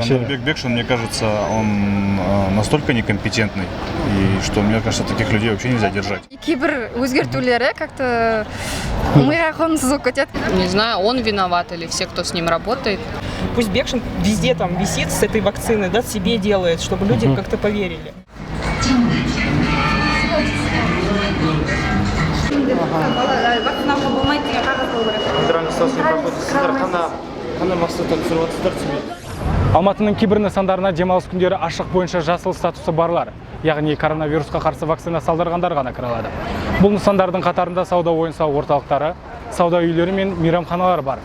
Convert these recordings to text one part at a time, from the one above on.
Жандарбек Бекшин, мне кажется, он настолько некомпетентный, и что, мне кажется, таких людей вообще нельзя держать. Кейбір өзгертулері как-то миға қонымсыз болып кетеді. Не знаю, он виноват или все, кто с ним работает. Пусть Бекшин везде там висит с этой вакциной, да, себе делает, чтобы люди как-то поверили. Алматының кейбір нысандарына демалыс күндері ашық бойынша жасыл статусы барлар, яғни коронавирусқа қарсы вакцина салдырғандар ғана кіре алады. Бұл нысандардың қатарында сауда ойын-сауық орталықтары, сауда үйлері мен мейрамханалар бар.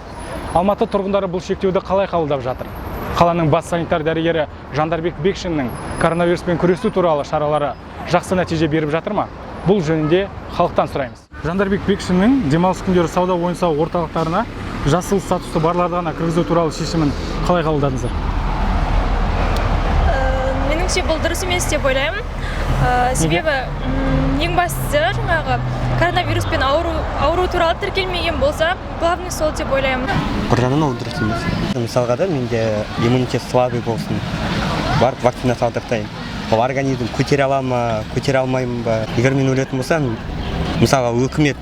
Алматы тұрғындары бұл шектеуді қалай қабылдап жатыр? Қаланың бас санитар дәрігері Жандарбек Бекшиннің коронавируспен күресу туралы шаралары жақсы нәтиже беріп жатыр ма? Бұл жөнінде халықтан сұраймыз. Жандарбек Бекшиннің демалыс күндері сауда ойын-сауық орталықтарына жасыл статусы барларды ғана кіргізу туралы шешімін қалай қабылдадыңыздар? Меніңше бұл дұрыс емес деп ойлаймын. Себебі ең бастысы жаңағы коронавируспен ауру туралы тіркелмеген болса, главный сол деп ойлаймын. Бір жағынан ол дұрыс емес. Мысалға да менде иммунитет слабый болсын, барып вакцина салдыртайын. Ол организм көтере ала ма, көтере алмаймын ба? Егер мен өлетін болсам, мысалға үкімет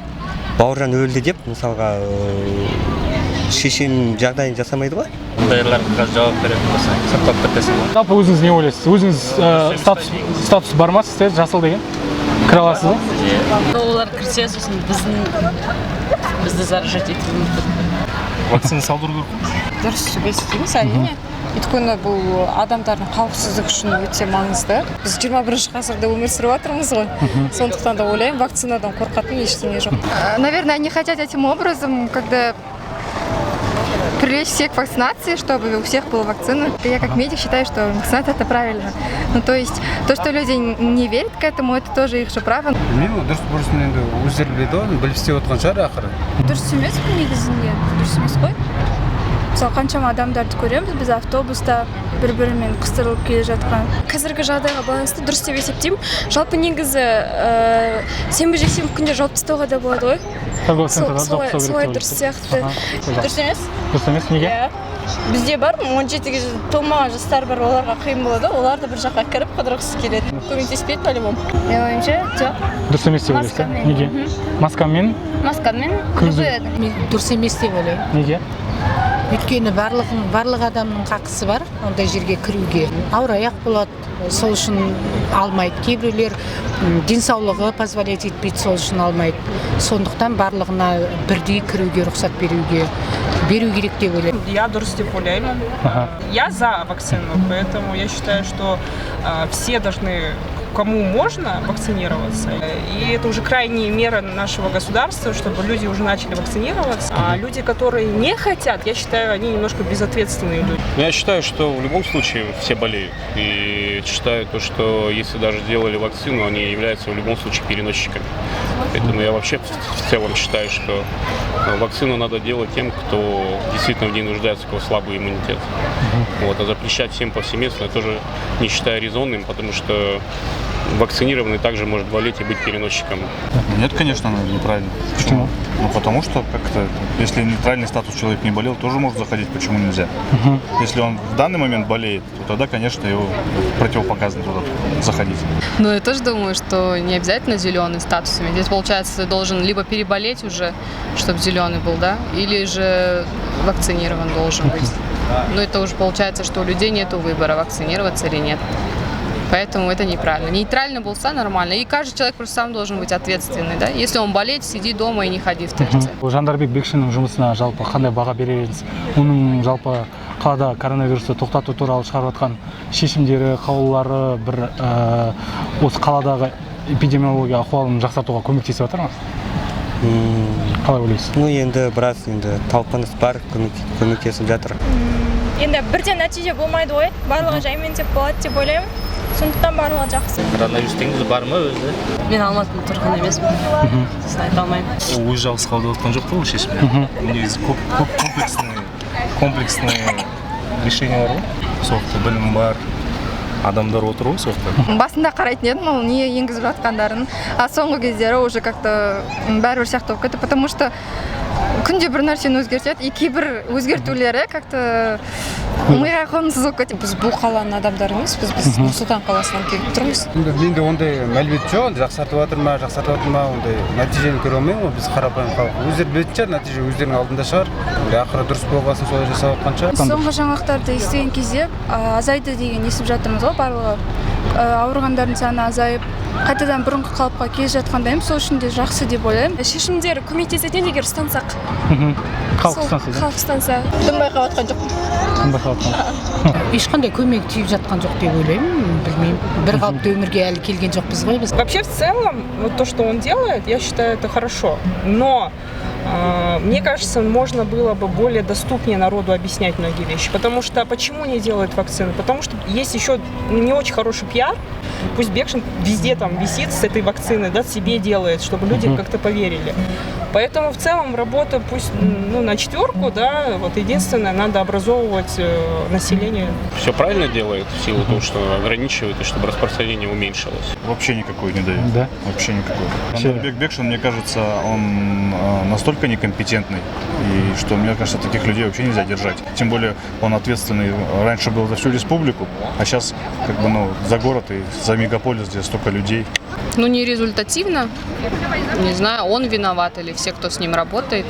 Бауыржан өлді деп, мысалға шешім жағдайын жасамайды ғой. Даярларға жауап беретін болса, сақтап кетесің ғой. Жалпы өзіңіз не ойлайсыз? Өзіңіз статус бар ма сізде жасыл деген? Кіре аласыз ба? Олар кірсе, сосын бізді заражать етуі мүмкін. Вакцина салдыру керек. Дұрыс емес, әрине. Өйткені бұл адамдардың қауіпсіздігі үшін өте маңызды. Біз 21 ғасырда өмір сүріп жатырмыз ғой. Сондықтан да ойлаймын, вакцинадан қорқатын ештеңе жоқ. Наверное, они хотят этим образом, когда привлечь всех к вакцинации, чтобы у всех была вакцина. Я как медик считаю, что вакцинация это правильно. Ну то есть то, что люди не верят к этому, это тоже их же право. Білмеймін, дұрыс бұрысын енді өздері біледі ғой, біліп істеп отқан шығар ақыры. Дұрыс емес пе негізінде? Дұрыс емес қой? Мысалы, қаншама адамдарды көреміз, біз автобуста бір-бірімен қыстырылып келе жатқан. Қазіргі жағдайға байланысты дұрыс деп есептеймін. Жалпы негізі сенбі-жексенбі күнде жауып тастауға да болады ғой. Солай дұрыс сияқты. Дұрыс емес? Дұрыс емес, неге? Бізде бар, 17-ге толмаған жастар бар, оларға қиын болады, олар да бір жаққа кіріп қыдырғысы келеді. Көмектеспейді по-любому. Менің ойымша, жоқ. Дұрыс емес деп ойлайсыз? Неге? Маскамен? Маскамен Дұрыс емес деп ойлаймын. Неге? Өйткені барлық адамның қақысы бар, ондай жерге кіруге. Ауыр аяқ болады, сол үшін алмайды. Кейбіреулер денсаулығы позволять етпейді, сол үшін алмайды. Сондықтан барлығына бірдей кіруге рұқсат беру керек деп ойлаймын. Я дұрыс деп ойлаймын. Я за вакцину, поэтому я считаю, что все должны, кому можно вакцинироваться. И это уже крайняя мера нашего государства, чтобы люди уже начали вакцинироваться. А люди, которые не хотят, я считаю, они немножко безответственные люди. Я считаю, что в любом случае все болеют. И считаю то, что если даже делали вакцину, они являются в любом случае переносчиками. Поэтому я вообще в целом считаю, что вакцину надо делать тем, кто действительно в ней нуждается, у кого слабый иммунитет. Вот, а запрещать всем повсеместно я тоже не считаю резонным, потому что вакцинированный также может болеть и быть переносчиком. Нет, конечно, это неправильно. Почему? Ну, потому что как-то, если нейтральный статус человек не болел, тоже может заходить, почему нельзя? Если он в данный момент болеет, то тогда, конечно, его противопоказано туда заходить. Ну, я тоже думаю, что не обязательно зеленый статусами. Здесь, получается, ты должен либо переболеть уже, чтобы зеленый был, да, или же вакцинирован должен быть. Но это уже получается, что у людей нет выбора, вакцинироваться или нет. Поэтому это неправильно. Нейтрально болса нормально. И каждый человек просто сам должен быть ответственный, да? Если он болеет, сиди дома и не ходи в ТРЦ. Жандарбек Бекшиннің жұмысына жалпы қандай баға береріңіз? Оның жалпы қалада коронавирусты тоқтату туралы шығарып жатқан шешімдері, қаулылары бір осы қаладағы эпидемиология ахуалын жақсартуға көмектесіп жатыр ма? Қалай ойлайсыз? Ну енді біраз талпыныс бар, көмектесіп жатыр. Енді бірден нәтиже болмайды ғой, барлығы жаймен деп болады деп ойлаймын. Сондықтан барлығы жақсы. Коронавирус деңіз бар ма өзі? Мен Алматының тұрғыны емеспін. Сосын айта алмаймын. Ол өз жалғыз қабылдап жатқан жоқ қой ол шешімді. Негізі көп комплексный решение бар ғой. Соқты білім бар. Адамдар отыр ғой соқты. Басында қарайтын едім, ол не енгізіп жатқандарын. А соңғы кездері уже как-то бәрібір сияқты болып кетті, потому что күнде бір нәрсені өзгертеді, и кейбір өзгертулері как-то миға қонымсыз болып кетеді. Біз бұл қаланың адамдары емес, біз Нұр Сұлтан қаласынан келіп тұрмыз. Менде ондай мәлімет жоқ, жақсартып жатыр ма, ондай нәтижені көре алмаймын ғой. Біз қарапайым халық. Өздері білетін шығар, нәтиже өздерінің алдында шығар. Ақыры дұрыс болғасын солай жасап жатқанша. Соңғы жаңалықтарды естіген кезде азайды деген естіп жатырмыз ғой барлығы. Ауырғандардың саны азайып, қайтадан бұрынғы қалыпқа келе жатқандаймын. Сол үшін де жақсы деп ойлаймын. Шешімдер көмектесетін егер ұстансақ. Халық ұстанса. Халық ұстанса. Дым байқап жатқан жоқпын. Ешқандай көмек тиіп жатқан жоқ деп ойлаймын, білмеймін. Бір қалыпты өмірге әлі келген жоқпыз ғой біз. Вообще в целом, вот то, что он делает, я считаю, это хорошо. Но мне кажется, можно было бы более доступнее народу объяснять многие вещи. Потому что почему не делают вакцины? Потому что есть еще не очень хороший пиар. Пусть Бекшин везде там висит с этой вакциной, да, себе делает, чтобы люди как-то поверили. Поэтому в целом работа пусть на 4, да, вот единственное, надо образовывать население. Все правильно делает в силу того, что ограничивает, и чтобы распространение уменьшилось. Вообще никакой не дает. Да? Вообще никакой. Жандарбек Бекшин, мне кажется, он настолько некомпетентный, и что, мне кажется, таких людей вообще нельзя держать. Тем более он ответственный, раньше был за всю республику, а сейчас как бы, за город и за мегаполис, где столько людей. Ну, не результативно. Не знаю, он виноват или все, кто с ним работает.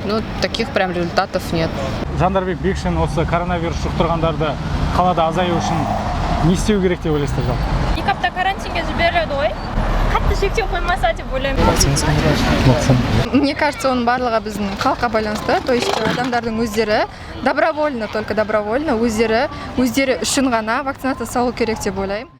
Но таких прям результатов нет. Жандарбек Бекшин осы коронавирус жұқтырғандарды қалада азаю үшін не істеу керек деп ойлайсыздар жалпы? 2 апта карантинге жібереді ғой. Қатты шектеу қоймаса деп ойлаймын. Мне кажется, он барлығы біздің халыққа байланысты. То есть адамдардың өздері добровольно, только добровольно өздері үшін ғана вакцинация салу керек деп ойлаймын.